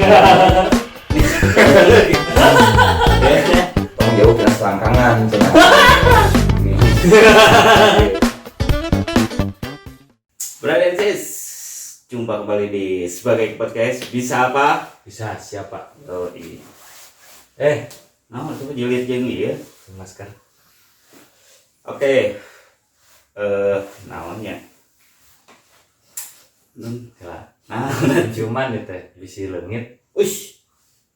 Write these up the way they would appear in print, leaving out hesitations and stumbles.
Tong jauh kena selangkangan cenah. Brother and sis, jumpa kembali di sebagai podcast bisa apa? Bisa siapa? Oh iya. Nah, itu jilid jeung ieu. Masker. Oke. Naonnya? Nah, cuman itu bisi leungit. Uish.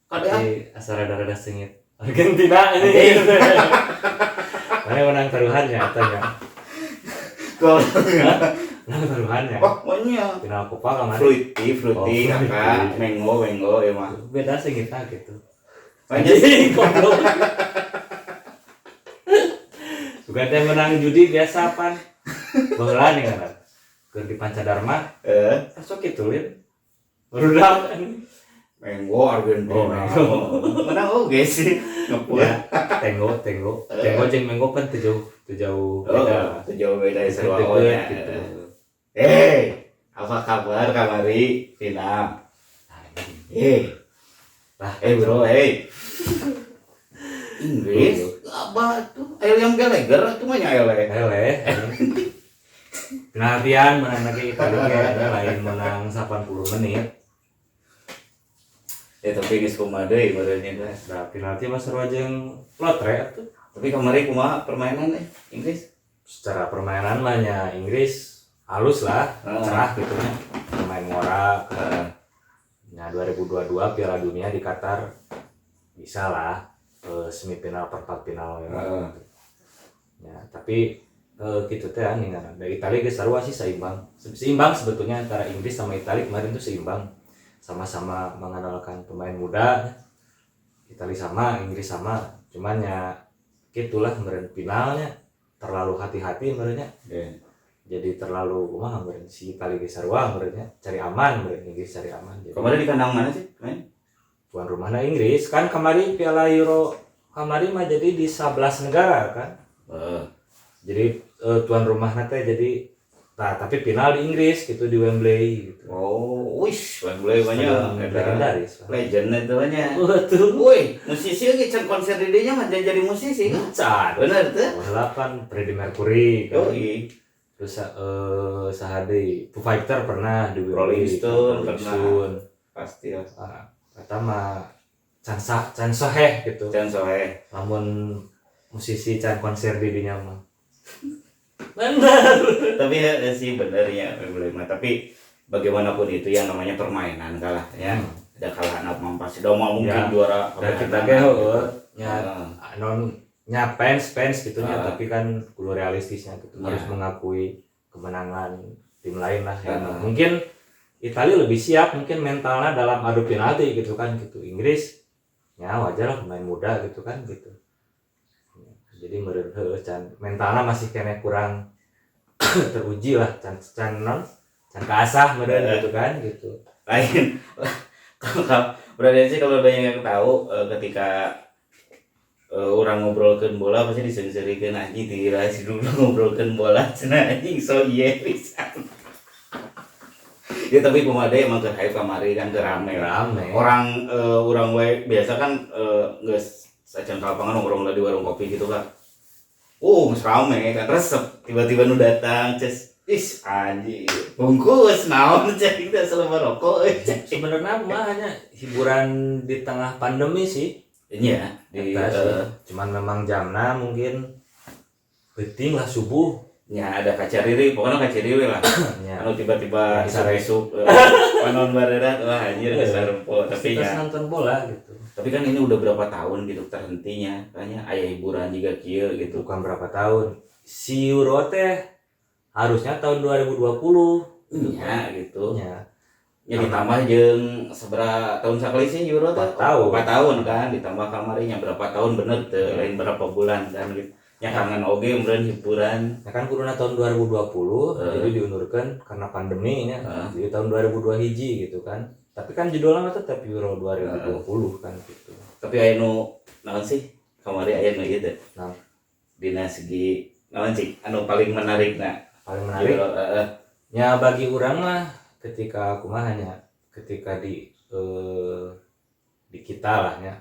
Kada Tapi asal rada-rada sengit. Argentina ini. Mana menang taruhannya atanya? gol. Menang taruhannya. Oh, maunya Final Copa kemarin. fruity, Oh, kakak, fruity. mango ya mah. Beda sengitnya gitu. Anjing. Goblok. Bukan teh menang judi biasa pan. Baheula nih kan. Keur di Pancadharma, sok kitu lin. Barudak. Mango Argentina. Oh, mango. Menang oge sih. Ngepul. Ya, Tenggo jeung Mango kan teu jauh beda. Itu jauh beda Bisa dua deket ohnya. gitu. Apa kabar kamari Tina? Lah, Bro, Inggris apa tuh? Yang Gallagher itu mah nya Ele. Penaltian menang lagi Italia lain menang 80 menit. Tapi geus kumaha deui bareunnya teh. Da penalti mah sarua jeung lotre atuh. Tapi kamari kumaha permainan Inggris? Secara permainan mah nya Inggris halus lah, cerah gitu nya. Pemain ngora. Nah, 2022 Piala Dunia di Qatar bisa lah semifinal perempat final memang. Ya, tapi gitu teh ningan. Dari Italia geus sarua sih seimbang. Seimbang sebetulnya antara Inggris sama Italia kemarin tuh seimbang. Sama-sama mengandalkan pemain muda. Italia sama, Inggris sama. Cuman ya gitulah meureun finalnya terlalu hati-hati meureunnya. Jadi terlalu kumaha meureun si Italia geus sarua meureunnya cari aman meureun Inggris cari aman. Jadi Kemarin di kandang mana sih, main? tuan rumahna Inggris kan kemarin Piala Euro kemarin mah jadi di 11 negara kan. Jadi tuan rumahna teh jadi tapi final di Inggris gitu di Wembley gitu. Oh, wish, Wembley banyak Legendaris. legend itu banyak. Betul. Woi, musisi lagi can konser di dinya mah jadi musisi. Can. Bener tuh. Kan Freddie Mercury kan. Yoi. Terus sahade Foo Fighter pernah di Rolling Stone Rolling pernah. Stone. Pasti ya. Kata mah can soheh gitu. Can soe. Namun musisi can konser di dinya mah. Bener. Tapi ya sih bener ya Wembley mah. Tapi bagaimanapun itu yang namanya permainan kalah ya. Ada kalah anak mampas. Sudah mau mungkin Ya. juara. Dan kita ge non nya fans gitu nya tapi kan kudu realistisnya gitu harus mengakui kemenangan tim lain lah ya. Mungkin Italia lebih siap mungkin mentalnya dalam adu penalti gitu kan gitu. Inggris ya wajar lah pemain muda gitu kan gitu. Jadi meureun can mentalnya masih kena kurang teruji lah can keasah meureun gitu kan gitu. Lain. Kalau berarti sih kalau banyak yang tahu ketika orang ngobrolkeun bola pasti disensirikeun anjing dira si dulu ngobrolkeun bola cenah anjing so ieu pisan. Ya tapi pemade emang ke hype kamari kan rame. Orang we biasa kan geus sacan ka lapangan nongkrong di warung kopi gitu kan. Geus rame kan resep tiba-tiba nu datang ces anjing bungkus naon cek kita selama rokok. Sebenarnya mah hanya hiburan di tengah pandemi sih. Iya, di cuman memang jamna mungkin penting lah subuh. Ya ada kacariri, pokoknya kacariri lah. Ya. Kalau tiba-tiba isuk-isuk panon barerat wah anjir geus sarempol tapi Kita ya. nonton bola gitu. Tapi kan ini udah berapa tahun gitu terhentinya. Kayaknya aya hiburan juga kieu gitu. Bukan berapa tahun. Si Euro teh harusnya tahun 2020 Iya gitu. Ya. Ya ditambah jeung seberapa tahun sakali sih Euro teh? 4 tahun. 4 tahun kan ditambah kamarinya berapa tahun bener teh lain berapa bulan kan gitu. Ya kangen oge meureun hiburan. Ya kan kuruna tahun 2020 jadi diundurkan karena pandemi nya. Jadi tahun 2002 hiji gitu kan. Tapi kan judulnya mah tetap Euro 2020 kan gitu. Tapi aya nu naon sih? Kamari aya nu ieu teh. Nah, Dina segi naon sih anu paling menarikna? paling menarik. Ya bagi urang mah ketika kumaha nya ketika di di kita lah ya,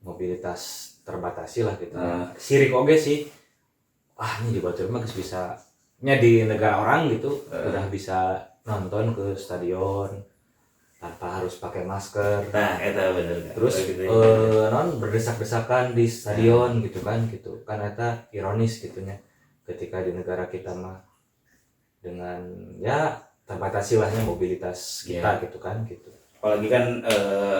mobilitas terbatasi lah gitu. Sirik oge sih, ini di Batur mah geus bisa nya di negara orang gitu, udah bisa nonton ke stadion tanpa harus pakai masker. Nah eta bener Terus gitu, non berdesak-desakan di stadion gitu kan eta ironis gitunya ketika di negara kita mah dengan ya terbatasi lahnya mobilitas kita gitu kan gitu. Apalagi kan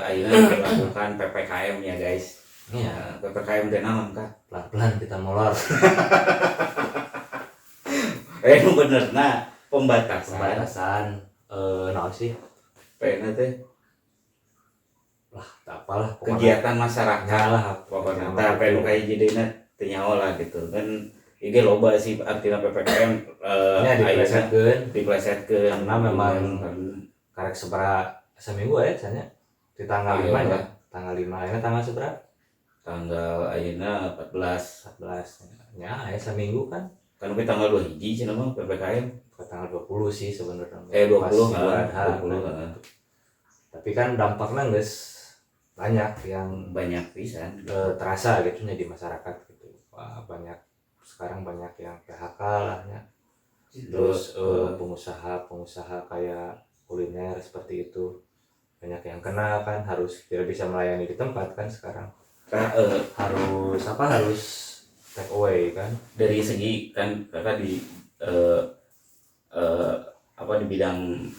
akhirnya melakukan PPKM ya guys. Iya. PPKM teh naon kah? Pelan-pelan kita molor. Bener. Nah pembatasan Naon sih? pengen teh Lah, tak apalah kegiatan masyarakat lah pokoknya tah pengen kayak jadinya teu nyaho lah gitu kan. Ini loba sih artinya PPKM diplesetkeun karena memang karek sabaraha seminggu cenah di tanggal 5 ya. Tanggal 5 ayeuna tanggal sabaraha? Tanggal ayeuna 14 nya seminggu kan ke tanggal 2 hiji cenah mah PPKM ke tanggal 20 sih sebenarnya. 20 Tapi kan dampaknya geus banyak yang banyak pisan terasa gitu di masyarakat gitu. Wah, sekarang banyak yang PHK lah ya. Terus pengusaha kayak kuliner seperti itu banyak yang kena kan, harus tidak bisa melayani di tempat kan sekarang. Harus take away kan. Dari segi kan kakak di di bidang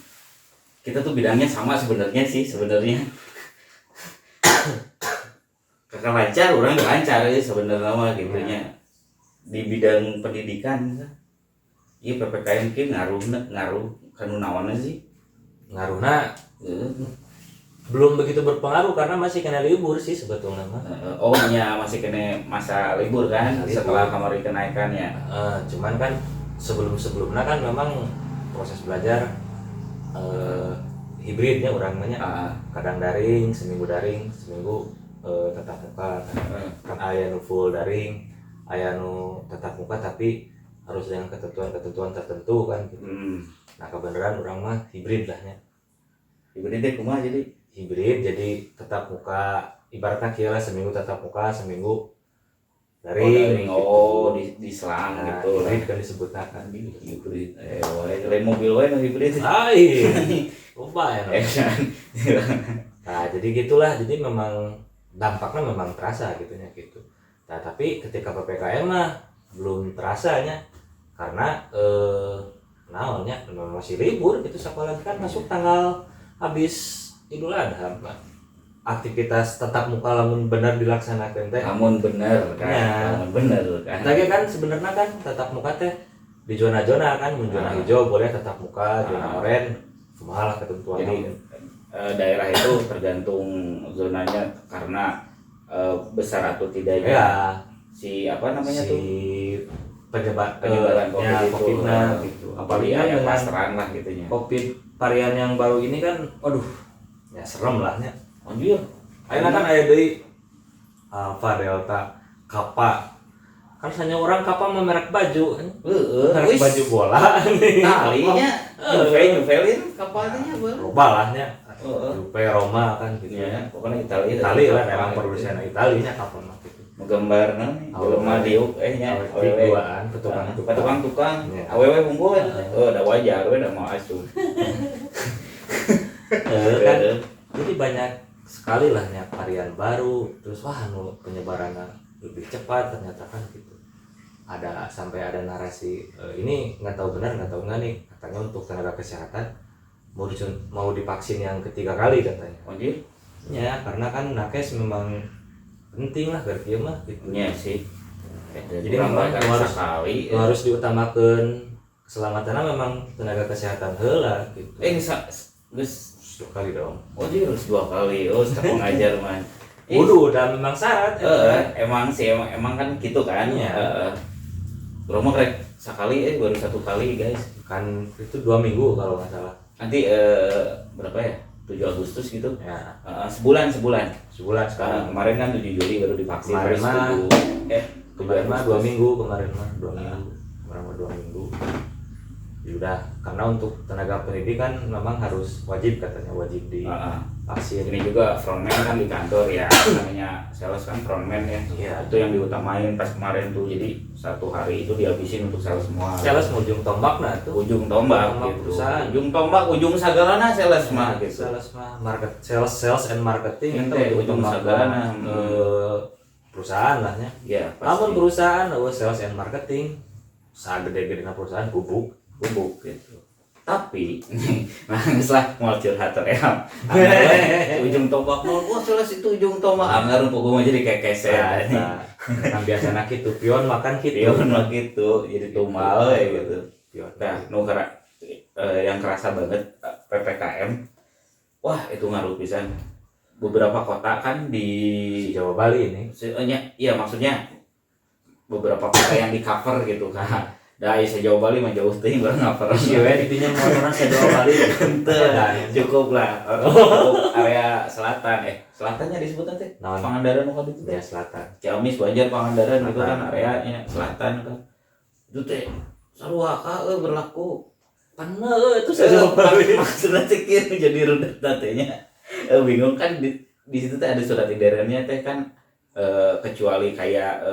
kita tuh bidangnya sama sebenarnya kakak lancar, orang udah lancar ya sebenarnya mah gitunya. Di bidang pendidikan iya PPKM mungkin ngaruh kan naonnya sih ngaruhnya belum begitu berpengaruh karena masih kena libur sih sebetulnya mah. Masih kena masa libur kan setelah kemarin kenaikan ya. Cuman kan sebelumnya kan memang proses belajar hibridnya orangnya kadang daring, seminggu tatap muka kan aya nu full daring, aya nu tatap muka tapi harus dengan ketentuan tertentu kan gitu. Nah kebenaran orang mah hibrid lahnya. Hibrid deh kumaha jadi? Hibrid jadi tetap muka, ibaratnya kira seminggu tatap muka, seminggu daring. Di selang gitu. Hibrid kan disebutnya kan hibrid. Lain mobil wae hibrid. Lupa ya. Nah jadi gitulah, jadi memang dampaknya memang terasa gitunya gitu. Nah tapi ketika PPKM mah belum terasanya karena naonnya masih libur gitu, sekolah kan masuk tanggal habis Idul Adha. Aktivitas tatap muka lamun bener dilaksanakan teh. Lamun bener kan. Tapi kan sebenarnya kan tatap muka teh di zona-zona kan, zona hijau boleh tatap muka, zona oranye kumaha lah ketentuan. Jadi daerah itu tergantung zonanya karena besar atau tidaknya. Ya. Si apa namanya tuh? Penyebaran COVID-nya gitu. Apalagi yang pasaran lah gitunya. COVID varian yang baru ini kan, ya serem lah nya. Anjir. Ayeuna kan aya deui Alpha, Delta, Kappa. Kan hanya orang Kappa mah merek baju. Merek baju bola. Talinya Juvelin Kapalnya loba lah nya. Juve, Roma kan gitu ya. Pokoknya Itali lah emang produsen Italinya Kappa mah gitu. Menggambar jelema diuk nya awewe tukang awewe unggul da wajar we da mau asuh. Kan jadi banyak sekali lah nya varian baru, terus penyebarannya lebih cepat ternyata kan gitu. Sampai ada narasi ini nggak tahu benar nggak tahu nggak nih, katanya untuk tenaga kesehatan mau divaksin yang ketiga kali katanya. Anjir. Ya karena kan nakes memang penting lah kerja mah gitu. Iya sih. Jadi memang harus diutamakan keselamatannya memang tenaga kesehatan heula gitu. Geus 2 kali dong. Harus 2 kali. Setelah mengajar man. Udah memang syarat. Emang kan gitu kan. Romo rek sekali baru 1 kali guys. Kan itu 2 minggu kalau nggak salah. Nanti berapa ya? 7 Agustus gitu. Ya. Sebulan sekarang. Kemarin kan 7 Juli baru divaksin. Kemarin mah 2 minggu. Kemarin mah 2 minggu. Ya udah, karena untuk tenaga pendidikan memang harus wajib katanya, wajib di vaksin. Ini juga frontman kan di kantor ya, namanya sales kan frontman ya. Iya. Itu yang diutamain pas kemarin tuh, jadi satu hari itu dihabisin untuk sales semua. Sales ujung tombak nah tuh. Ujung tombak Tombak gitu. perusahaan. Ujung tombak, ujung sagalana sales mah gitu. Sales mah sales and marketing Ente, itu ujung tombak sagalana. perusahaan lahnya. Ya, Namun pasti perusahaan sales and marketing sagede-gedena perusahaan bubuk gitu. Tapi nah setelah mau curhat ya. Ujung tombak mau wah sales itu ujung tombak. Anggar pokoknya mah jadi kayak keset. Kan biasa nak itu pion makan gitu. Pion mah gitu, jadi tumal ya gitu. Pion. Nah, yang kerasa banget PPKM. Wah, itu ngaruh pisan. Beberapa kota kan di Jawa Bali ini. iya maksudnya beberapa kota yang di cover gitu kan. Dari sejauh Bali mah jauh teh bareng cover. Iya, intinya mau orang sejauh Bali. Cukup lah. Cukup area selatan. Selatannya disebut nanti Pangandaran apa itu? Ya, selatan. Ciamis, Banjar, Pangandaran gitu kan areanya selatan kan. Itu teh sarua berlaku. Panna itu sejauh Bali. Maksudnya cekir jadi rudet tatenya. Bingung kan di situ teh ada surat edarannya teh kan kecuali kayak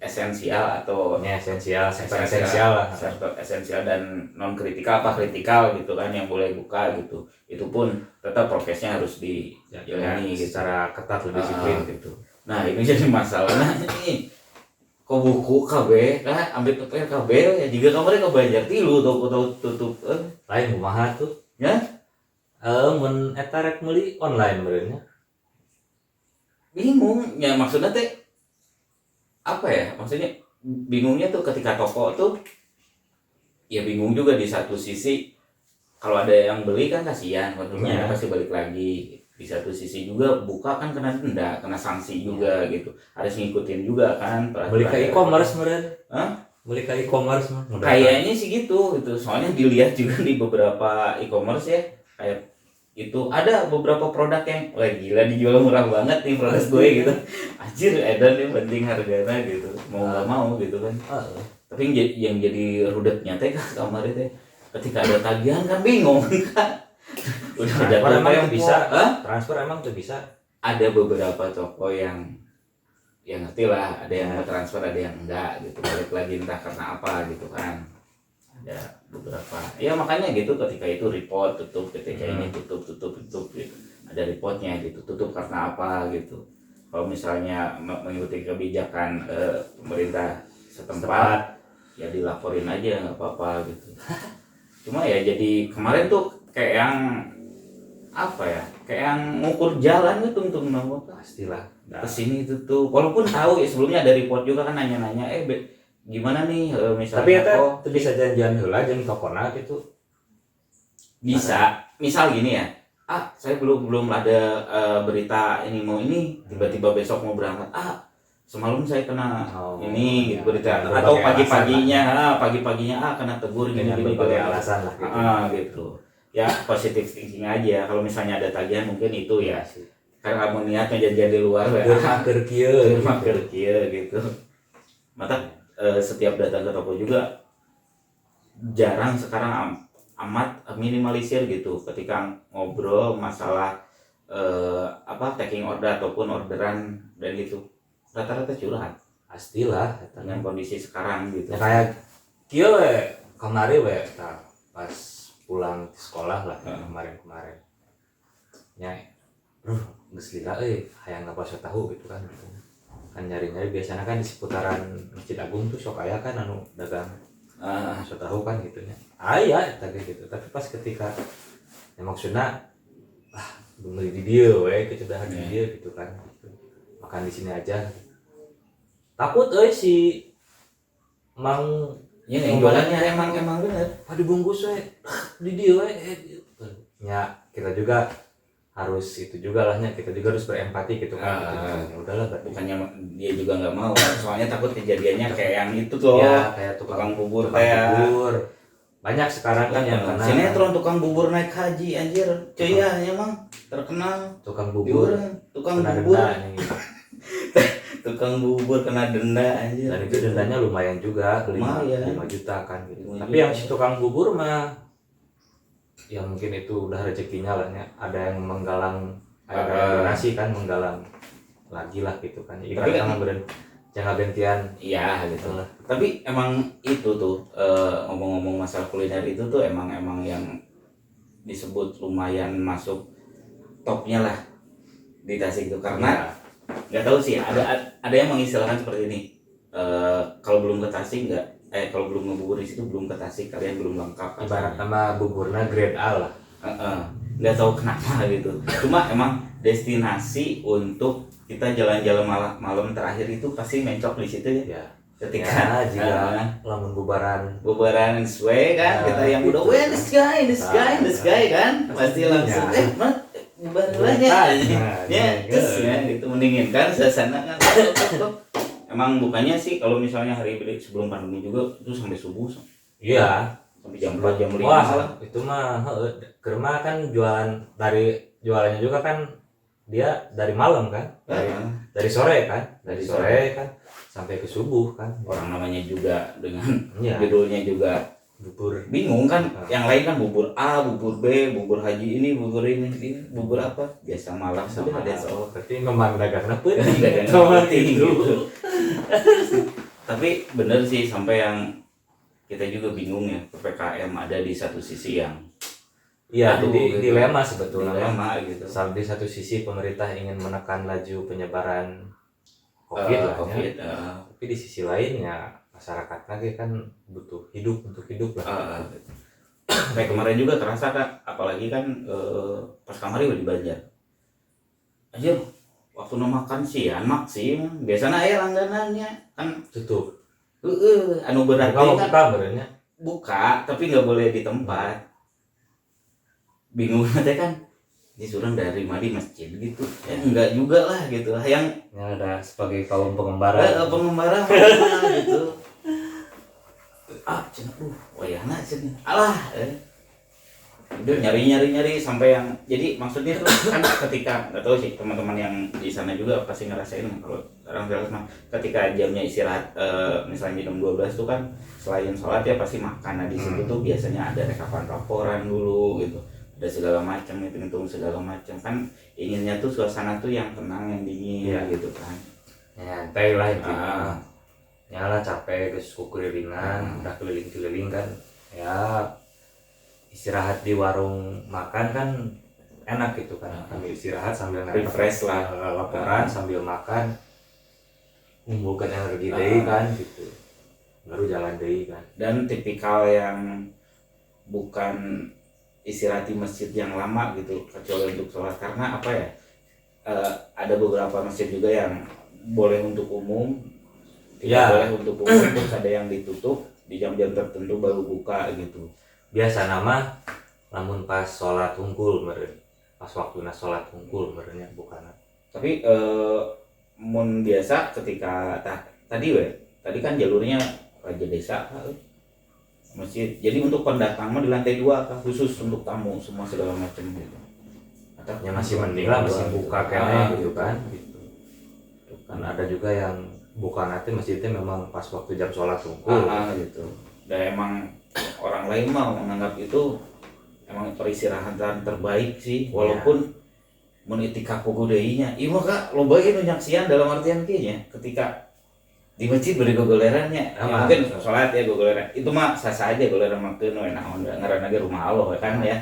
esensial atau esensial, sektor esensial lah. Sektor esensial dan non kritikal apa kritikal gitu kan yang boleh buka gitu. Itu pun tetap prokesnya harus dijalani gitu. Secara ketat lebih disiplin gitu. Nah, ini jadi masalah. Nah, ini kok buku KB kan ambil ke KB ya juga kamarnya ke Banjar tilu toko tutup. Lain kumaha tuh? Ya? Mun eta rek meuli online benernya. Bingung. Ya maksudnya teh apa ya, maksudnya bingungnya tuh ketika toko tuh ya bingung juga. Di satu sisi kalau ada yang beli kan kasihan konsumennya pasti balik lagi. Di satu sisi juga buka kan kena denda, kena sanksi juga gitu, harus ngikutin juga kan beli ke e-commerce meren. Beli ke e-commerce mah kayaknya sih gitu soalnya dilihat juga di beberapa e-commerce ya, kayak itu ada beberapa produk yang wah gila dijual murah banget nih produk gue gitu. Anjir edan yang penting harganya gitu, mau nggak mau gitu kan. Tapi yang jadi rudetnya teh kamar teh ketika ada tagihan kan bingung kan. Udah transfer emang yang bisa transfer emang tuh bisa. Ada beberapa toko yang ngerti lah, ada yang mau transfer ada yang enggak gitu, balik lagi entah karena apa gitu kan. Ada beberapa ya makanya gitu ketika itu report tutup, ketika ini tutup gitu. Ada reportnya gitu, tutup karena apa gitu. Kalau misalnya mengikuti kebijakan pemerintah setempat ya dilaporin aja nggak apa-apa gitu. Cuma ya jadi kemarin tuh kayak yang apa ya, kayak yang ngukur jalan gitu untuk nambah pastilah kesini itu tuh walaupun tahu ya sebelumnya ada report juga kan nanya-nanya gimana nih misalnya. Tapi eta tuh bisa janjian heula jeung tokona gitu. Bisa. Misal gini ya. Saya belum ada berita ini tiba-tiba besok mau berangkat. Semalam saya kena ini gitu berita atau pagi-paginya kena tegur dengan berbagai alasan lah gitu. Ya positive thinking aja. Kalau misalnya ada tagihan mungkin itu ya sih. Karena kamu niatnya janjian di luar ya. Keur kieu gitu. Mata setiap datang ke toko juga jarang sekarang amat minimalisir gitu ketika ngobrol masalah taking order ataupun orderan dan gitu rata-rata curhat pastilah dengan kondisi sekarang gitu ya, kayak kieu we kamari we pas pulang sekolah lah kemarin nya geus lila hayang ngabasa tahu gitu kan nyari-nyari biasanya kan di seputaran Masjid Agung tuh sok aya kan anu dagang so tahu kan gitu nya tadi gitu. Tapi pas ketika ya maksudnya beli di dia kecudahan di dia gitu kan gitu. Makan di sini aja takut si mang ini jualannya emang bener dibungkus di dia gitu. Ya kita juga harus itu juga lahnya, kita juga harus berempati gitu kan ya udahlah bukannya dia juga nggak mau soalnya takut kejadiannya kayak yang itu tuh ya kayak tukang bubur banyak sekarang kan yang kena sinetron tukang bubur naik haji anjir cuy ya emang terkenal tukang bubur tukang bubur kena denda anjir. Dan itu dendanya lumayan juga, 5 Lumayan. juta kan gitu. 5 Tapi juta. yang si tukang bubur mah ya mungkin itu udah rezekinya lah ya. Ada yang menggalang, ada yang donasi kan, menggalang lagi lah gitu kan. Jadi Tapi kan jangan gantian. Iya gitu. Tapi emang itu tuh ngomong-ngomong masalah kuliner itu tuh emang yang disebut lumayan masuk topnya lah di Tasik itu karena nggak tahu sih ada yang mengistilahkan seperti ini. Kalau belum ke Tasik kalau belum ngebubur di situ belum ke Tasik, kalian belum lengkap. Ibarat nama buburnya grade A lah. Nggak tahu kenapa gitu. Cuma emang destinasi untuk kita jalan-jalan malam terakhir itu pasti mencok di situ ya. Ya. Ketika jika lamun bubaran sesuai kan kita yang udah the sky kan pasti langsung bubarannya ya terus ya gitu mendingin kan suasana kan. Emang bukannya sih kalau misalnya hari sebelum pandemi juga itu sampai subuh. Iya, Sampai jam 4 jam 5 wah, itu mah Kerma kan jualannya juga kan dia dari malam kan, dari sore kan, sampai ke subuh kan. Orang namanya juga dengan Iya. judulnya juga Bubur. bingung kan. Yang lain kan bubur A, bubur B, bubur haji ini bubur apa biasa malam Sama ada oh, berarti memang dagangnya pun dagang sama penting itu. gitu. Tapi bener sih sampai yang kita juga bingung ya, PPKM ada di satu sisi yang Iya, aduh, jadi gitu. dilema sebetulnya. Dilema gitu. Di satu sisi pemerintah ingin menekan laju penyebaran COVID lah COVID, ya. Tapi di sisi lain ya masyarakat lagi kan butuh hidup untuk hidup lah. Kayak kemarin juga kerasa Kak, apalagi kan pas kamari di Banjar. Aja waktu makan siang maksim biasanya langganannya kan Tutup. anu berarti Kalau kan buka berarti buka tapi nggak boleh di tempat. Bingung teh kan disuruh dari di masjid gitu. Enggak juga lah gitu. Yang ya ada sebagai kaum pengembara. pengembara gitu. Cenah wayahna cenah. Alah. Udah nyari sampai yang jadi maksudnya tuh kan ketika nggak tahu sih teman-teman yang di sana juga pasti ngerasain kalau orang bilang ketika jamnya istirahat misalnya jam 12 tuh kan selain sholat ya pasti makan. Nah di situ tuh biasanya ada rekapan laporan dulu gitu, ada segala macam, hitung segala macam kan, inginnya tuh suasana tuh yang tenang, yang dingin gitu kan, nyantai lah intinya. Nyala capek terus kukelilingan, udah keliling kan ya, istirahat di warung makan kan enak gitu kan, sambil istirahat sambil refresh lah, laporan sambil makan, mengumpulkan energi deui kan gitu, baru jalan deui kan. Dan tipikal yang bukan istirahat di masjid yang lama gitu kecuali untuk sholat, karena apa ya, ada beberapa masjid juga yang boleh untuk umum, boleh untuk umum, terus ada yang ditutup di jam-jam tertentu baru buka gitu. Biasa nama namun pas sholat unggul meren, pas waktunya sholat unggul merennya bukan. Tapi mun biasa ketika tadi kan jalurnya Raja Desa masjid, jadi untuk pendatang mah di lantai 2 kan, khusus untuk tamu semua segala macam gitu. Ya masih mending lah, masih buka kayaknya gitu kan gitu. Kan ada juga yang bukan nanti masjidnya memang pas waktu jam sholat unggul gitu. Dan emang orang lain mau menganggap itu emang peristirahatan terbaik sih, walaupun menitikap pugudeinya iya Kak loba ieu nyaksian dalam artian kayaknya ketika di masjid beri gogolerannya mungkin sholat ya gogoleran itu mah sah-sah aja gogoleran makeun we naon ngaranna ge rumah Allah kan ya.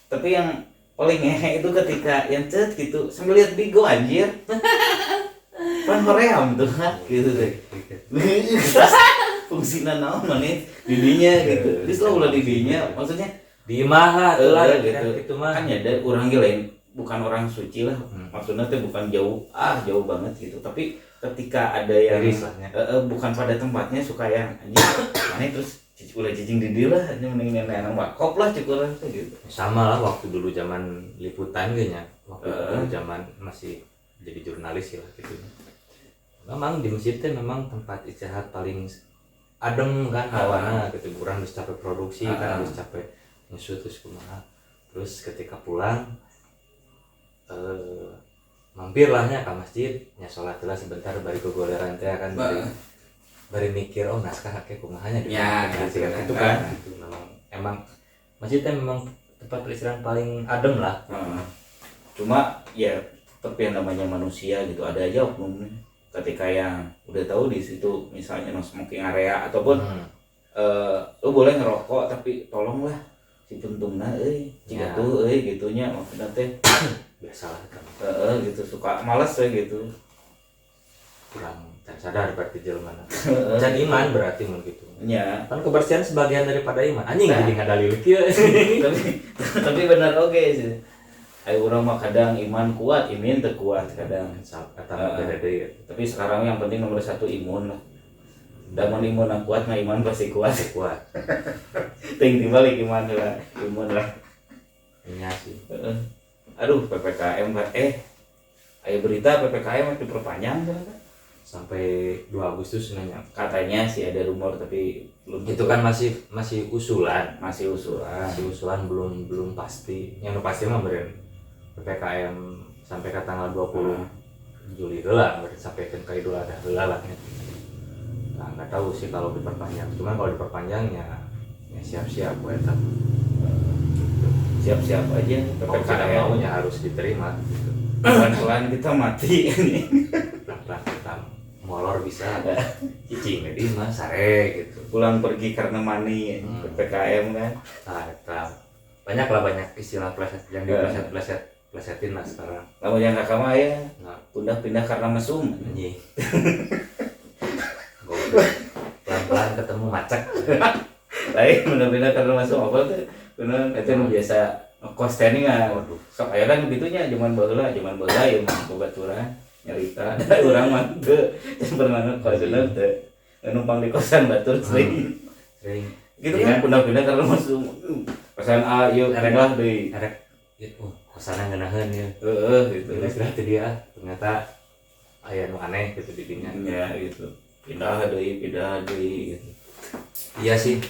Tapi yang paling ngehe itu ketika yang gitu sambil lihat bigo anjir pan hoream tuh gitu deh. Fungsina naon maneh didinya gitu. Terus lo ulah didinya maksudnya di imah lah gitu. Itu mah Kan ya ada urang ge lain bukan orang suci lah. Maksudnya teh bukan jauh banget gitu. Tapi ketika ada yang bukan pada tempatnya suka yang anjing maneh terus ulah cicing di dia lah mending nenek wakop lah cukup lah gitu. Sama lah waktu dulu zaman liputan kayaknya. Waktu dulu zaman masih jadi jurnalis ya gitu. Memang di masjid teh memang tempat istirahat paling adem kan hawana gitu, kurang harus capek produksi kan, harus capek nyusut terus kumaha. Terus ketika pulang mampirlahnya ke masjid nya sholat lah sebentar bari ke goleran teh kan bari mikir naskah kakek kumahanya di Ya, gitu gitu kan kan. itu emang masjid teh memang tempat peristirahatan paling adem lah. Cuma ya tapi yang namanya manusia gitu ada aja oknumnya ketika yang udah tahu di situ misalnya no smoking area ataupun lu boleh ngerokok tapi tolonglah si puntungna jika Ya. tuh gitunya maksudnya teh Biasalah kan gitu suka males gitu kurang dan sadar berarti jelema can iman berarti mun gitu ya. kan kebersihan sebagian daripada iman anjing Nah. jadi ngadalil kieu tapi benar oke sih. Ayo orang mah kadang iman kuat, imun teu kuat kadang. kata beda deui Tapi sekarang yang penting nomor satu imun lah. Dan mun imun kuat, mah iman pasti kuat. kuat Ting dibalik iman lah, imun lah. nya sih Aduh PPKM ayo berita PPKM diperpanjang kan? sampai 2 Agustus nanya Katanya sih ada rumor tapi belum itu kan masih usulan masih usulan. belum pasti yang pasti mah beren PPKM sampai ke tanggal 20 Juli heula sampai ke Idul Adha heula lah nah nggak tahu sih kalau diperpanjang cuman kalau diperpanjang ya siap-siap buat Siap-siap aja mau tidak PPKM. maunya harus diterima gitu. Pelan-pelan kita mati ini. Pelan-pelan kita molor bisa cicing jadi mah sare gitu Pulang pergi karena money PPKM kan. Banyak istilah pleset yang diplesetin lah sekarang Kamu yang kakak mah ya nah pindah karena mesum. anjing goblok pelan-pelan ketemu macet Lain pindah karena mesum apa tuh? Bener itu nu biasa kos teh kan. Sok aya kan begitunya zaman baheula ya mah boga turang nyarita da urang mah teu pernah ngekos teu numpang di kosan batur sering. Gitu kan pindah karena mesum. Kosan A ieu pindah deui. erek kosana ngeunaheun ya Gitu. istirahat teh dia ternyata aya nu aneh gitu di dinya Ya gitu. Pindah deui gitu. iya sih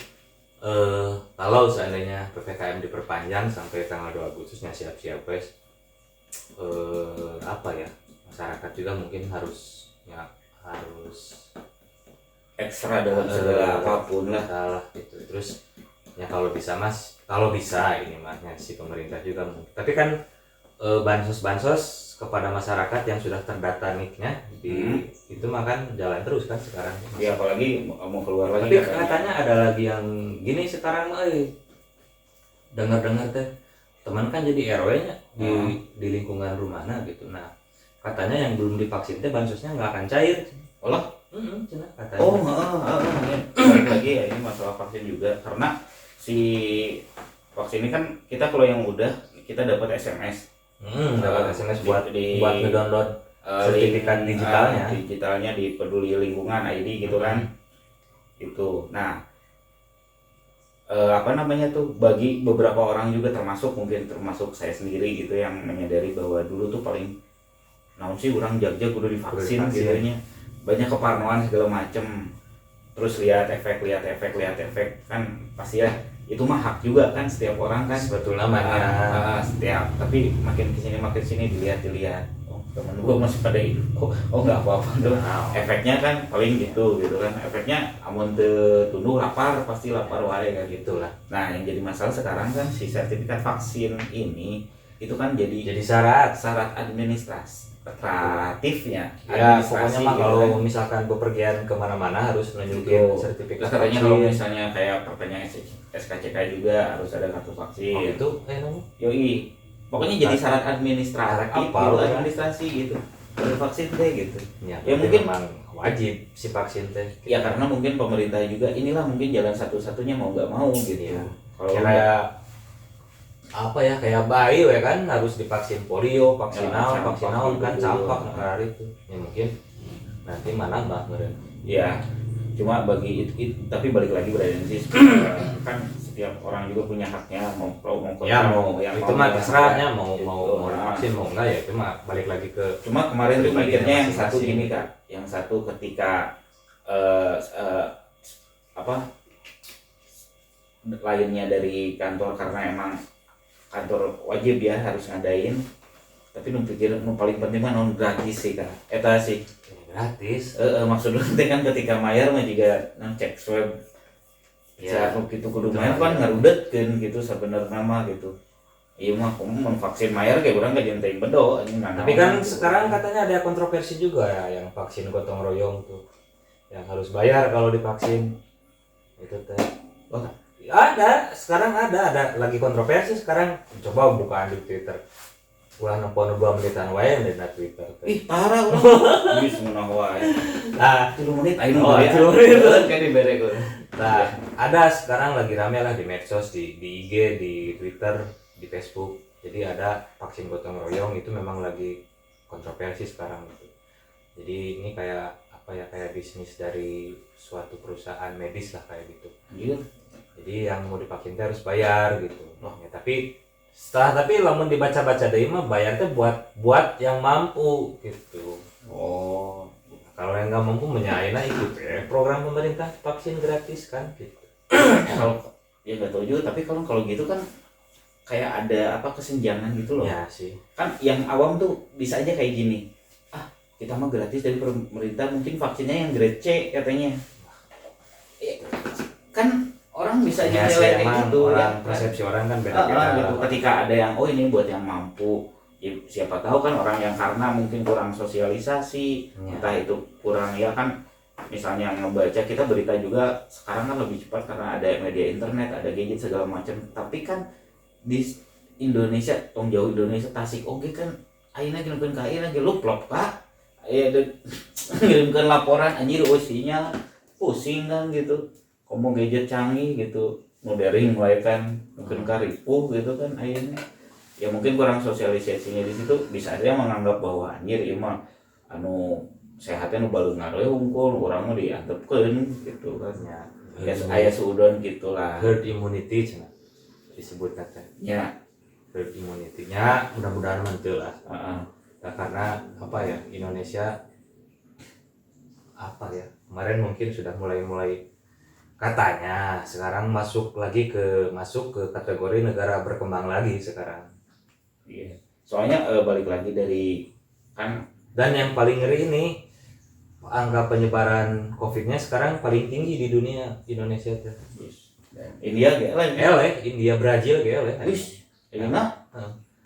kalau seandainya PPKM diperpanjang sampai tanggal 2 Agustusnya siap-siap wes apa ya masyarakat juga mungkin harus Ekstra dalam segala apapun lah. salah gitu terus ya kalau bisa ini mahnya si pemerintah juga tapi kan bansos kepada masyarakat yang sudah terdata niknya itu mah kan jalan terus kan sekarang Ya apalagi mau keluar lagi. tapi katanya ada lagi yang gini sekarang mah dengar teh teman kan jadi RW-nya di lingkungan rumahnya gitu nah katanya yang belum divaksin teh bansosnya nggak akan cair Olah. cina katanya Balik lagi ya ini masalah vaksin juga karena si vaksin ini kan kita kalau yang udah kita dapat SMS. dapat SMS buat di ngedownload sertifikat digitalnya di Peduli Lingkungan ID gitu kan. Itu. Nah, apa namanya tuh bagi beberapa orang juga termasuk saya sendiri gitu yang menyadari bahwa dulu tuh paling naon sih orang jag-jag udah divaksin gitu nya. Banyak keparnoan segala macem. Terus lihat efek kan pasti ya itu mah hak juga kan setiap orang kan sebetulnya namanya setiap tapi makin kesini dilihat temen gua masih pada hidup nggak apa-apa tuh efeknya kan paling gitu kan efeknya amun tunduh lapar pasti lapar wae kayak gitulah. Nah yang jadi masalah sekarang kan si sertifikat vaksin ini itu kan jadi syarat administratifnya ya pokoknya mah kalau kan. Misalkan bepergian kemana-mana harus nunjukin sertifikat katanya kalau misalnya kayak pertanyaan SKCK juga harus ada kartu vaksin itu yoi pokoknya jadi syarat administrasi gitu dari vaksin deh gitu ya mungkin memang wajib si vaksin teh ya karena mungkin pemerintah juga inilah mungkin jalan satu-satunya mau nggak mau gitu ya. Kalau kayak apa ya kayak bayi ya kan harus divaksin polio vaksinal kan campak hari itu ya mungkin nanti mana mbak meren ya cuma bagi itu tapi balik lagi sih kan setiap orang juga punya haknya mau itu mah terserahnya mau vaksin mau enggak ya cuma balik lagi ke cuma kemarin tuh mikirnya yang satu gini Kak yang satu ketika lainnya dari kantor karena emang kantor wajib ya harus ngadain tapi nu pikir nu paling penting mah non gratis sih kan eta sih gratis maksud teh kan ketika mayar mah juga cek swab ya saat gitu kudu mayar kan ngarudetkeun gitu sebenarnya mah gitu iya mah mun vaksin mayar kayak urang kajian teh bedo tapi kan sekarang katanya ada kontroversi juga ya yang vaksin gotong royong tuh yang harus bayar kalau divaksin itu teh sekarang ada lagi kontroversi sekarang coba bukaan di Twitter ulah 62 menitan wae di Twitter ih parah urang geus meunah wae nah 3 menit aing kan dibere gua nah ada sekarang lagi rame lah di medsos di IG di Twitter di Facebook jadi ada vaksin gotong royong itu memang lagi kontroversi sekarang gitu jadi ini kayak apa ya kayak bisnis dari suatu perusahaan medis lah kayak gitu iya jadi yang mau divaksin harus bayar gitu ya, tapi lamun dibaca-baca deui mah bayar teh buat yang mampu gitu kalau yang nggak mampu menyaina ikut program pemerintah vaksin gratis kan gitu kalau ya nggak tahu juga tapi kalau gitu kan kayak ada apa kesenjangan gitu loh ya sih kan yang awam tuh bisa aja kayak gini kita mah gratis dari pemerintah mungkin vaksinnya yang grade C katanya kan orang bisa ya, nilai itu orang persepsi orang kan beda-beda gitu. Ketika ada yang ini buat yang mampu ya, siapa tahu kan orang yang karena mungkin kurang sosialisasi entah itu kurang ya kan misalnya ngebaca kita berita juga sekarang kan lebih cepat karena ada media internet ada gadget segala macam tapi kan di Indonesia tong jauh Indonesia Tasik oke kan ayeuna ngirimkeun ka ayeuna ge luplop Kak aya ngirimkeun laporan anjir sinyal pusing kan gitu komo gadget canggih gitu modering wae kan mungkin karipuh gitu kan ayeuna ya mungkin kurang sosialisasinya di situ bisa aja menganggap bahwa anjir ieu mah anu sehatnya nu baleungan we hungkul urang mah diantepkeun gitu kan ya aya suudon gitulah herd immunity cenah disebut teh ya herd immunity-nya mudah-mudahan mantul lah nah, karena apa ya Indonesia apa ya kemarin mungkin sudah mulai katanya sekarang masuk ke kategori negara berkembang lagi sekarang iya soalnya balik lagi dari kan dan yang paling ngeri ini angka penyebaran COVID-nya sekarang paling tinggi di dunia Indonesia tuh India India Brazil ini mah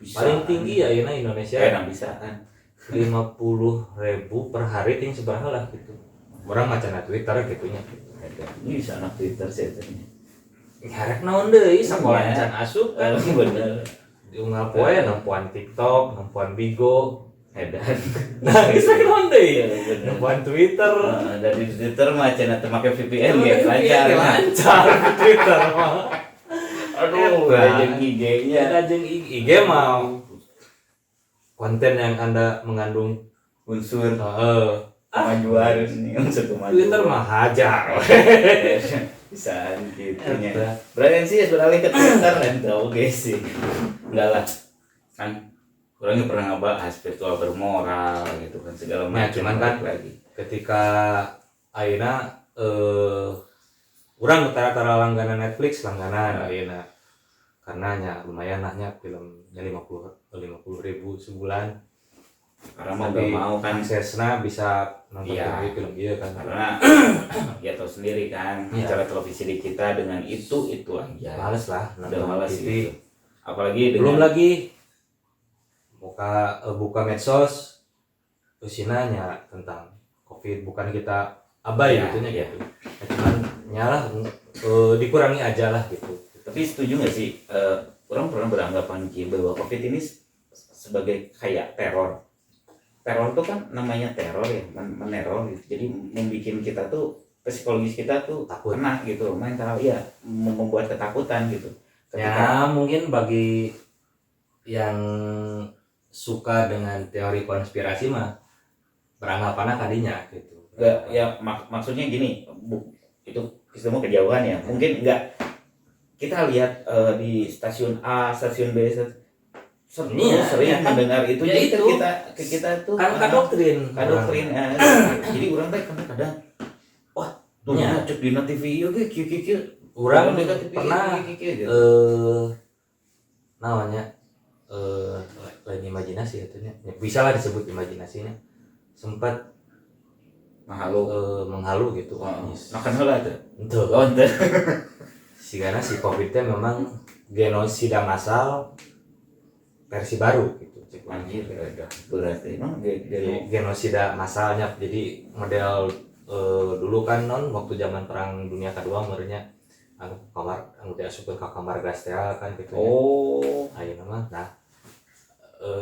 paling tinggi ya ini Indonesia bisa kan 50.000 per hari ting seberapa lah gitu orang macam Twitter gitunya ini bisa anak Twitter sih tadinya ngarek naon deui sakola can asup kan bener diunggah poe nempuan TikTok nempuan Bigo edan nah bisa naon deui nempuan Twitter dari Twitter mah cenah teu make VPN ge lancar Twitter mah aduh jeung IG-nya jeung IG mah konten yang Anda mengandung unsur kemajuan nih unsur kemajuan Twitter mah hajar bisa gitunya berarti sih beralih ke Twitter dan tahu guys sih enggak lah kan orangnya pernah ngebahas virtual bermoral gitu kan segala macam cuman kan lagi ketika ayeuna urang tara-tara langganan Netflix langganan ayeuna karena nya lumayan nahnya filmnya 50.000 sebulan karena mau gak mau kan aksesnya bisa nonton film dia kan karena ya tahu sendiri kan cara televisi di kita dengan itu aja males lah udah males gitu apalagi belum lagi buka medsos usinanya tentang COVID bukan kita abai gitunya gitu cuman nyalah dikurangi aja lah gitu tapi setuju nggak sih orang pernah beranggapan bahwa COVID ini sebagai kayak teror tuh kan namanya teror ya meneror gitu. Jadi membuat kita tuh psikologis kita tuh takut kena gitu mental ya membuat ketakutan gitu ketika mungkin bagi yang suka dengan teori konspirasi mah beranggapan kadinya gitu ya maksudnya gini itu kita mau kejauhan ya mungkin enggak kita lihat di stasiun A stasiun B sering mendengar itu ya jadi itu. kita tuh kan doktrin jadi orang teh kadang wah tuh cek di TV ieu ge kieu urang pernah namanya lain imajinasi atunya. Ya, bisa lah disebut imajinasinya. Sempat menghalu gitu. Makan heula tuh. Itu. Oh, ente. Sigana si Covid teh memang genosida massal versi baru gitu. Anjir, berarti emang Genosida massalnya. Jadi model dulu kan waktu zaman perang dunia kedua umurnya anu diasupkeun ka kamar gas teh kan gitu. Oh, Ayeuna mah nah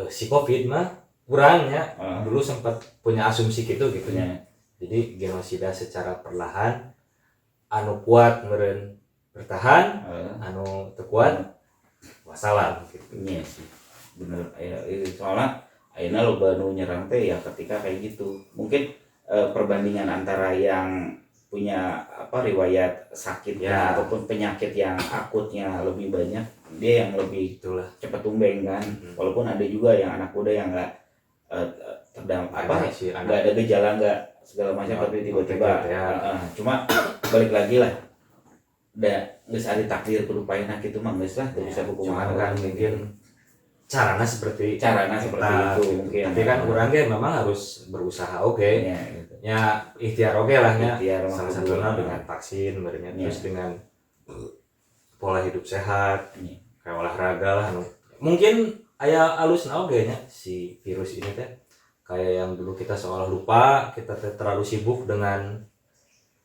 si Covid mah kurangnya dulu sempat punya asumsi gitu ya. Jadi genosida secara perlahan anu kuat meureun bertahan, anu teu kuat wassalam gitu. Iya sih. Bener soalnya ayeuna loba nu nyerang teh ya ketika kayak gitu. Mungkin perbandingan antara yang punya riwayat sakitnya ataupun penyakit yang akutnya lebih banyak, dia yang lebih Itulah cepat tumbeng kan. Walaupun ada juga yang anak muda yang nggak nggak ada gejala nggak segala macam tapi tiba-tiba cuma balik lagi lah nggak ada takdir berupa enak itu mah nggak lah bisa cuman kan mungkin caranya seperti itu mungkin. Tapi kan orangnya memang harus berusaha gitu. Ya ikhtiar lah salah satunya dengan vaksin terus dengan pola hidup sehat kayak olahraga lah mungkin aya alusna nya si virus ini teh kayak yang dulu kita seolah lupa, kita terlalu sibuk dengan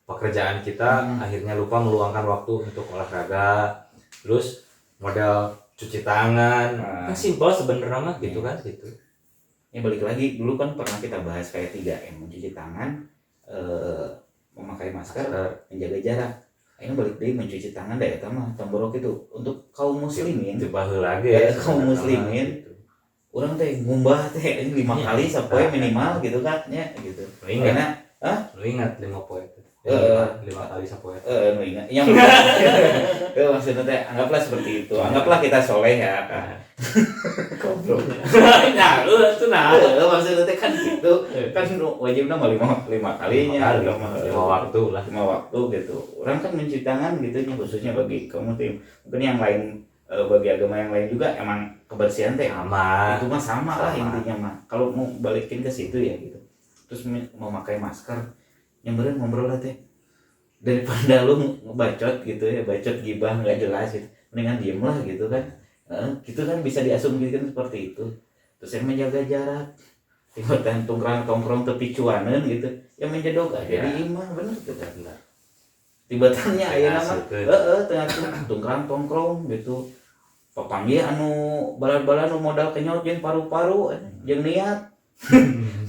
pekerjaan kita akhirnya lupa meluangkan waktu untuk olahraga, terus modal cuci tangan kan simpel sebenarnya mah gitu kan gitu. Ya balik lagi dulu kan pernah kita bahas kayak 3M, mencuci tangan, memakai masker, menjaga jarak. Ini balik lagi mencuci tangan dah eta mah tomborok itu untuk kaum muslimin. Itu baheula lagi kaum muslimin. Gitu. Urang teh ngumbah teh 5 kali sapoe minimal gitu kan nya gitu. Karena lu ingat 5 poe itu. 5 kali sapoe. Nu ingat. Nya maksudnya teh anggaplah seperti itu. Anggaplah kita soleh ya kan. Goblok. Nah, lu tuh maksudnya teh kan gitu. Kan wajibna mah 5 kalinya, 5 waktu lah. 5 waktu gitu. Orang kan mencuci tangan gitu nya khususnya bagi kaum muslim. Mungkin yang lain bagi agama yang lain juga emang kebersihan teh sama. Itu mah sama lah intinya mah. Kalau mau balikin ke situ ya gitu. Terus mau pakai masker yang bener ngobrol lah teh. Daripada lu ngebacot gitu ya, bacot gibah nggak jelas gitu. Mendingan diem lah gitu kan. Gitu kan bisa diasumsikan seperti itu. Terus yang menjaga jarak, tiba-tiba tongkrong tepi cuanan gitu, yang menjedog aja di imah bener gitu benar. Tiba-tiba ayeuna mah tengah tongkrong gitu. Papanggih anu bala-bala nu modal kenyot jeung paru-paru jeung niat.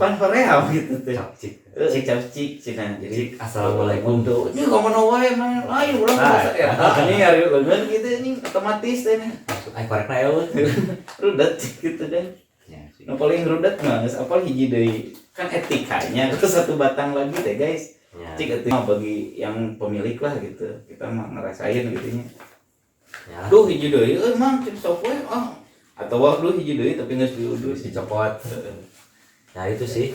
Pan hoream gitu teh. Cik cenah. Jadi assalamualaikum tuh. Nya komono wae mah lain urang eta. Ini hari leungeun gitu ini otomatis teh nih. Ai korekna eueuh. Rudet gitu deh. Nu paling rudet mah geus apal hiji deui. Kan etikanya terus satu batang lagi teh guys. Cik itu mah bagi yang pemilik lah gitu. Kita mah ngerasain gitu nya. Duh hiji deui mang cek sok we atau duh hiji deui tapi geus diudus dicopot. Nah itu sih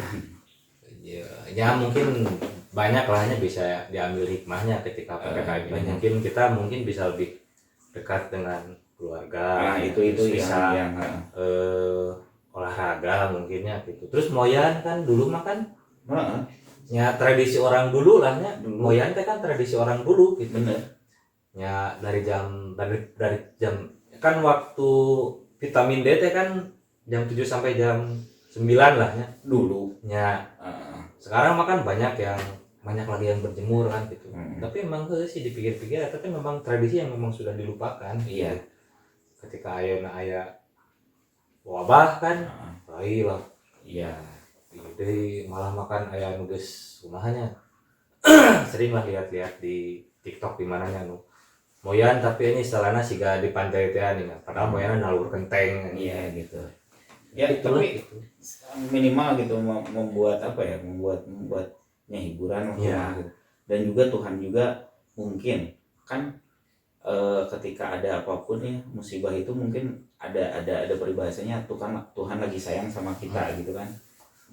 ya mungkin banyak lahnya bisa diambil hikmahnya ketika PPKM ini. Mungkin bisa lebih dekat dengan keluarga. Itu bisa yang olahraga mungkinnya gitu. Terus moyan kan dulu mah kan ya tradisi orang dulu lahnya. Moyan teh kan tradisi orang dulu gitu. Bener. Ya dari jam kan waktu vitamin D teh kan jam 7 sampai jam 9 lah ya dulu ya. Sekarang makan banyak lagi yang berjemur kan gitu. Tapi emang sih dipikir-pikir itu kan memang tradisi yang memang sudah dilupakan. Iya. Ketika aya wabah kan lain lah. Iya. Jadi malah makan aya nu geus kumahanya. Sering lah lihat-lihat di TikTok di mananya nu moyan tapi ini istilahnya siga di pantai teh nih. Padahal moyan nalur kenteng. Iya gitu. Ya tapi minimal gitu membuatnya hiburan gitu. Dan juga Tuhan juga mungkin kan ketika ada apapun ya musibah itu mungkin ada peribahasanya Tuhan lagi sayang sama kita gitu kan.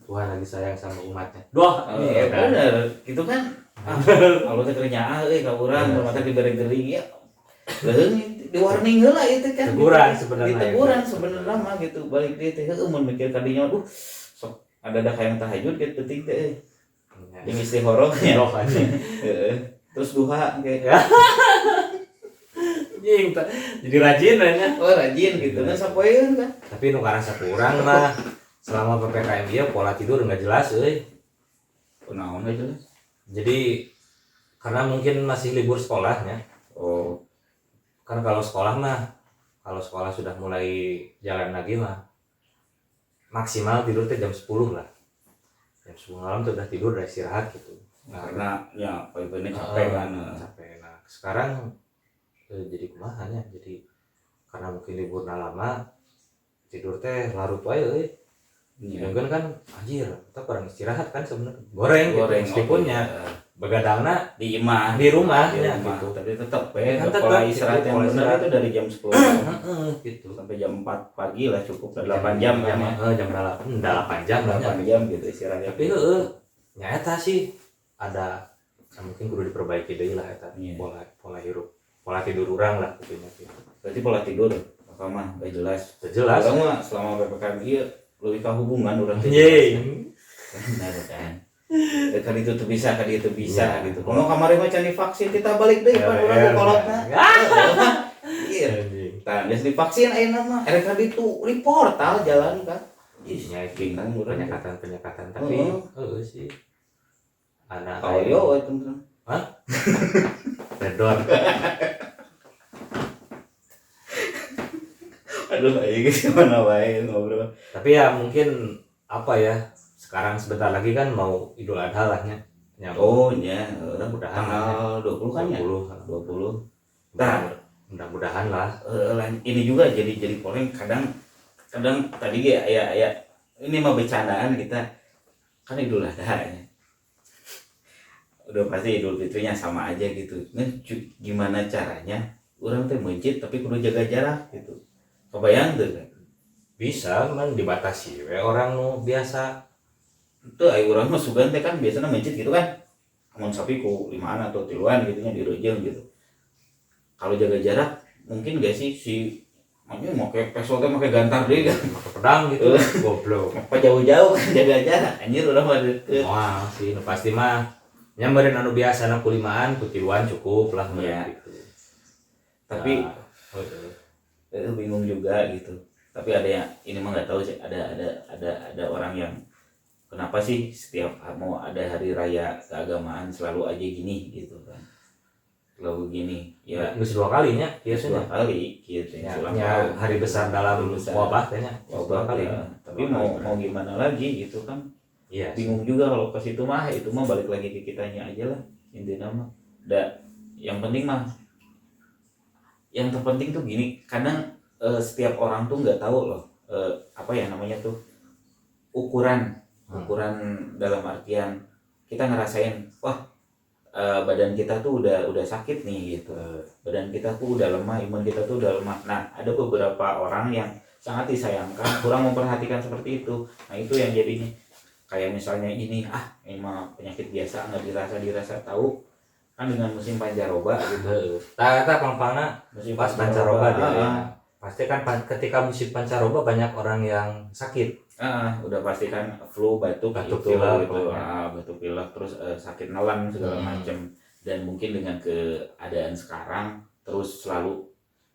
Tuhan lagi sayang sama umatnya. Bener gitu kan. Kalau teh kerjaan ka urang mata dibere gering ya Leung di warning heula itu kan. Teguran sebenarnya. Diteguran sebenarnya mah gitu. Balik deui teh heueuh mun mikir kadinya aduh sok ada hayang tahajud gitu penting teh. Jeung istihoroh nya. Heeh. Terus duha ge. Anjing jadi rajin nya. Oh rajin gitu kan sapoeun kan. Tapi nu karasa kurang mah selama PPKM ieu pola tidur enggak jelas euy. Kunaon aja lah. Jadi karena mungkin masih libur sekolahnya. Oh, Kan kalau sekolah sudah mulai jalan lagi mah maksimal tidur teh jam 10 lah. Jam 10 malam tuh udah tidur, udah istirahat gitu. karena ya pagi-pagi capek kan. Capek. Nah, sekarang jadi kumaha nya? Jadi karena mungkin liburna lama tidur teh larut wae euy. Iya. Kan anjir, kita kurang istirahat kan sebenarnya. Goreng gitu. Meskipun nya begadangna di di rumah di ya rumah. gitu. Tapi tetap Kan tetap pola istirahat yang pola benar istirahat. itu dari jam 10 Gitu. sampai jam 4 pagi lah cukup 8 jam kan ya. Jam 8 jam lah. 8 jam gitu istirahatnya. Tapi nya eta sih ada mungkin kudu diperbaiki deui lah eta Iya. pola hirup, pola tidur urang lah pokoknya gitu. Berarti pola tidur apa mah gak jelas. Jelas. Orang mah selama PPKM ieu lebih ka hubungan urang teh. Anjing. Benar kan. Kali itu tuh bisa, kali itu bisa gitu. Kalau kemarin mah can divaksin kita balik deui pan urang kolotna. Iya. Anjing. Tah geus divaksin ayeuna mah erek itu di portal jalan kan. Isinya bingung penyekatan tapi sih anak Koyo we teman. redor. Aduh, ayo gimana wae ngobrol. Tapi ya mungkin apa ya, sekarang sebentar lagi kan mau Idul Adha lah nya. Oh nya, Mudah-mudahan tanggal 20 kan ya? 20. Nah, mudah-mudahan lah. Ini juga jadi polemik kadang tadi ya ini mah bercandaan kita kan Idul Adha ya. Udah pasti Idul Fitrinya sama aja gitu. Nah, gimana caranya orang teh masjid tapi kudu jaga jarak gitu. Kebayang tuh kan? Bisa man dibatasi we orang nu biasa. Tuh ayo urang mah sugan teh kan biasanya masjid gitu kan. Amun sapi ku 5an atau 3an gitu nya di rejeung gitu. Kalau jaga jarak mungkin gak sih si makanya mau kayak pesol teh make gantar deui kan. Pakai pedang gitu goblok. Apa jauh-jauh kan jaga jarak anjir urang mah deukeut. Wah, sih nu pasti mah nyamperin anu biasa na 5an ku 3an cukup lah Iya. gitu. Tapi Nah, bingung juga gitu. Tapi ada yang ini mah nggak tahu sih ada orang yang kenapa sih setiap mau ada hari raya keagamaan selalu aja gini gitu kan. Selalu gini. Ya geus 2 kalinya dua biasanya. kali gitu Ya, sulang ya, tahun. hari besar dalam Hari besar. wabah kayaknya. Wabah 2 kali. ya. Tapi mau gimana lagi gitu kan. Iya. Bingung juga kalau ke situ mah itu mah balik lagi ke kitanya aja lah intinya mah. Yang penting mah yang terpenting tuh gini, kadang setiap orang tuh nggak tahu loh apa ya namanya tuh ukuran dalam artian kita ngerasain wah badan kita tuh udah sakit nih gitu, badan kita tuh udah lemah, imun kita tuh udah lemah. Nah ada beberapa orang yang sangat disayangkan kurang memperhatikan seperti itu. Nah itu yang jadinya kayak misalnya ini mah penyakit biasa nggak dirasa tahu kan dengan musim pancaroba gitu. Tata pang-pangna Musim pas pancaroba dia. Pasti kan ketika musim pancaroba banyak orang yang sakit. Udah pasti kan flu, batuk Pilek, gitu. Batuk pilek terus sakit nelan segala macam. Dan mungkin dengan keadaan sekarang terus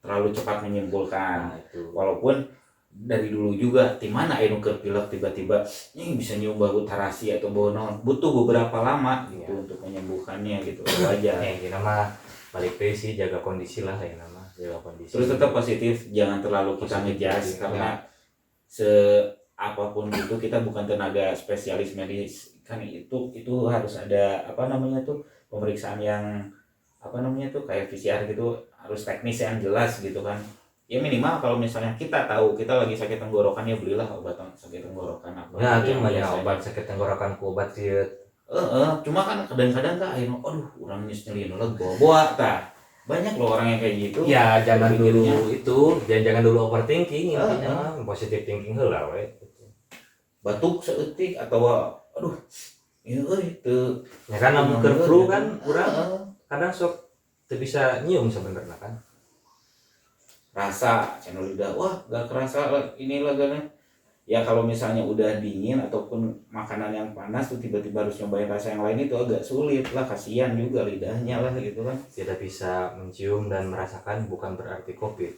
terlalu cepat menyimpulkan. Itu. Walaupun dari dulu juga di mana anu keur pilek tiba-tiba ini bisa nyium bau tarasi atau bau naon, butuh beberapa lama gitu untuk menyembuhkannya gitu. Wajar. Ini nama balik deh sih, jaga kondisi lah ya nama, jaga kondisi. Terus tetap positif, jangan terlalu kita ngejudge karena apapun itu kita bukan tenaga spesialis medis kan, itu harus ada apa namanya tuh pemeriksaan yang apa namanya tuh kayak PCR gitu, harus teknis yang jelas gitu kan. Ya minimal kalau misalnya kita tahu kita lagi sakit tenggorokan ya belilah obat sakit tenggorokan apa. Ya itu mah ya obat sakit tenggorokan ku obat sieun. Cuma kan kadang-kadang kak ayo aduh urang nyelin boa tah. Banyak loh orang yang kayak gitu. Ya jangan dulu itu, jangan dulu overthinking intinya mah positive thinking heula we. Batuk seeutik atau aduh ieu itu. Ya kan namun keur flu kan urang kadang sok teu bisa nyium sebenarnya kan. rasa channel lidah, wah gak kerasa inilah gana. Ya kalau misalnya udah dingin ataupun makanan yang panas tuh tiba-tiba harus nyobain rasa yang lain itu agak sulit lah, kasihan juga lidahnya lah gitu kan. Tidak bisa mencium dan merasakan bukan berarti COVID,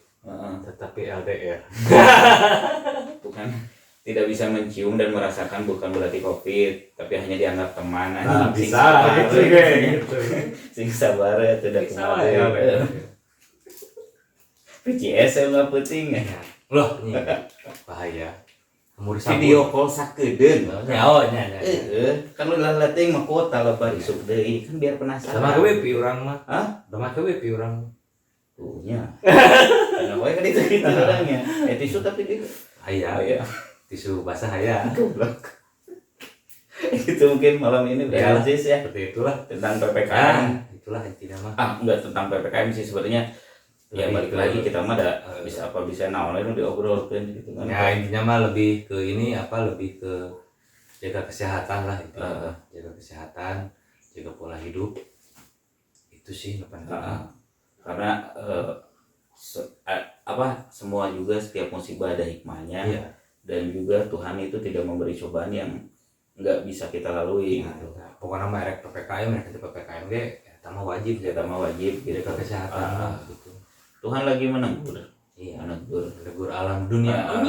tetapi LDR. Bukan, tidak bisa mencium dan merasakan bukan berarti COVID, tapi hanya dianggap teman. Nah, Anjing, bisa gitu gitu. sing sabar ya tidak Bisa lah ya. PCS nggak penting ya. Loh, ini bahaya. Umur Video call sakedeun. Oh, nya. Kan lu lah latih mah kota lah bari isuk deui kan biar penasaran. Sama gue pi urang mah. Hah? Sama gue pi urang. Tuhnya. Karena wae kan itu orangnya. Tisu tapi dia Aya. ya. Tisu basah aya. Goblok. Itu mungkin malam ini Ya. Aziz ya Seperti itulah. tentang PPKM. Itulah intinya mah. Enggak tentang PPKM sih sebenarnya. Ya balik lagi kita mah ada bisa apa bisa naon diobrolkeun gitu kan. Ya intinya mah lebih ke ini lebih ke jaga kesehatan lah itu. Jaga kesehatan, jaga pola hidup. Itu sih yang penting. Karena semua juga setiap musibah ada hikmahnya. Iya. Dan juga Tuhan itu tidak memberi cobaan yang nggak bisa kita lalui gitu. Pokoknya mah rek PPKM rek PPKM ge eta mah wajib Kita mah wajib gitu. jaga kesehatan mah gitu. Tuhan lagi menegur. Iya. Menegur Alam dunia.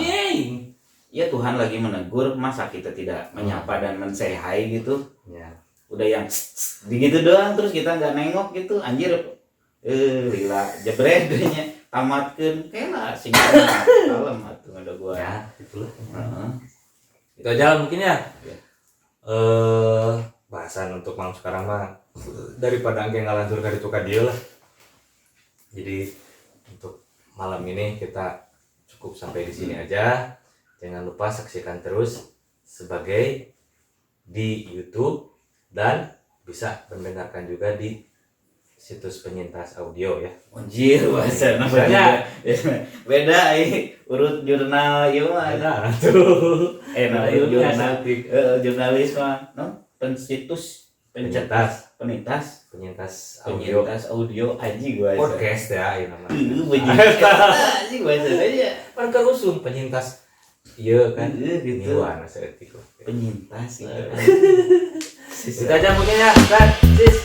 Ya Tuhan lagi menegur, masa kita tidak menyapa dan mensehai gitu. Ya. Udah yang gitu doang terus kita nggak nengok gitu, anjir. Lila jebrednya tamatkeun kena sing kalem atuh ada gua. Ya, itulah. Itu Itu aja lah mungkin ya. Ya. Bahasan untuk malam sekarang mah daripada angge ngalantur ka ditu ka dieu lah. Jadi untuk malam ini kita cukup sampai di sini aja. Jangan lupa saksikan terus sebagai di YouTube dan bisa mendengarkan juga di situs penyintas audio ya. Anjir bahasa namanya. Beda urut jurnal ieu mah. Nah, tuh. Jurnalis mah pensitus penyintas audio audio aji gua podcast ya ini namanya. aji gua aja Kan kerusung penyintas iya kan gitu niwan seetik penyintas itu aja mungkin ya kan sis